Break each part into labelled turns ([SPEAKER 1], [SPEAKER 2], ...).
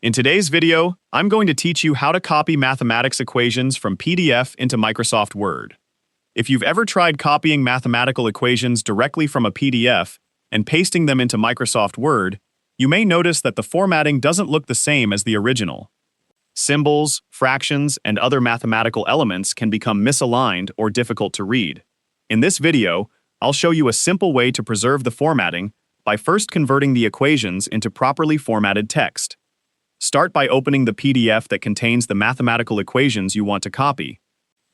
[SPEAKER 1] In today's video, I'm going to teach you how to copy mathematics equations from PDF into Microsoft Word. If you've ever tried copying mathematical equations directly from a PDF and pasting them into Microsoft Word, you may notice that the formatting doesn't look the same as the original. Symbols, fractions, and other mathematical elements can become misaligned or difficult to read. In this video, I'll show you a simple way to preserve the formatting by first converting the equations into properly formatted text. Start by opening the PDF that contains the mathematical equations you want to copy.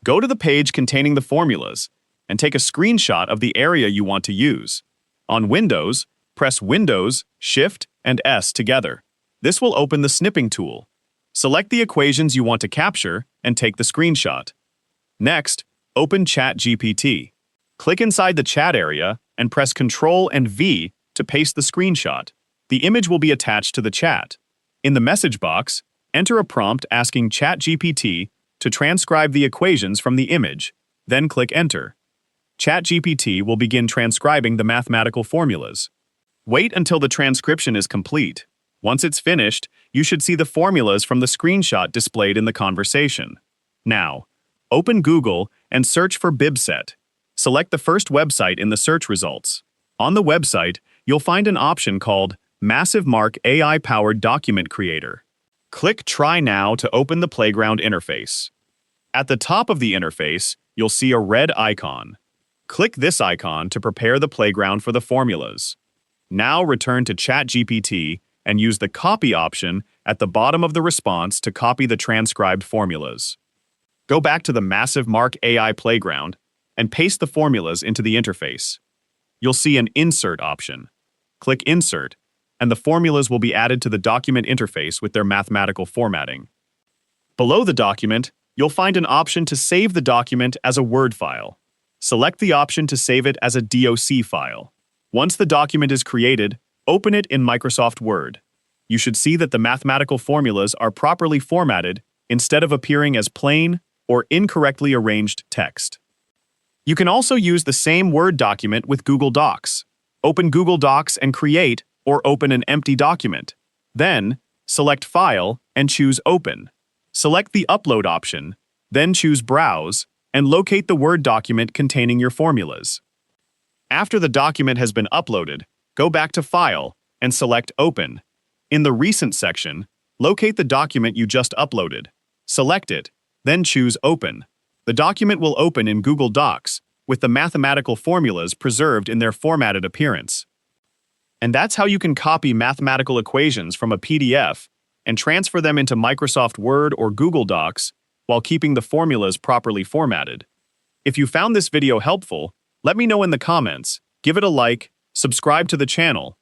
[SPEAKER 1] Go to the page containing the formulas and take a screenshot of the area you want to use. On Windows, press Windows, Shift, and S together. This will open the snipping tool. Select the equations you want to capture and take the screenshot. Next, open ChatGPT. Click inside the chat area and press Ctrl and V to paste the screenshot. The image will be attached to the chat. In the message box, enter a prompt asking ChatGPT to transcribe the equations from the image, then click Enter. ChatGPT will begin transcribing the mathematical formulas. Wait until the transcription is complete. Once it's finished, you should see the formulas from the screenshot displayed in the conversation. Now, open Google and search for bibset. Select the first website in the search results. On the website, you'll find an option called Massive Mark AI-powered document creator. Click Try Now to open the playground interface. At the top of the interface, you'll see a red icon. Click this icon to prepare the playground for the formulas. Now return to ChatGPT and use the Copy option at the bottom of the response to copy the transcribed formulas. Go back to the Massive Mark AI playground and paste the formulas into the interface. You'll see an Insert option. Click Insert, and the formulas will be added to the document interface with their mathematical formatting. Below the document, you'll find an option to save the document as a Word file. Select the option to save it as a DOC file. Once the document is created, open it in Microsoft Word. You should see that the mathematical formulas are properly formatted instead of appearing as plain or incorrectly arranged text. You can also use the same Word document with Google Docs. Open Google Docs and create or open an empty document. Then, select File and choose Open. Select the Upload option, then choose Browse, and locate the Word document containing your formulas. After the document has been uploaded, go back to File and select Open. In the Recent section, locate the document you just uploaded. Select it, then choose Open. The document will open in Google Docs with the mathematical formulas preserved in their formatted appearance. And that's how you can copy mathematical equations from a PDF and transfer them into Microsoft Word or Google Docs while keeping the formulas properly formatted. If you found this video helpful, let me know in the comments, give it a like, subscribe to the channel,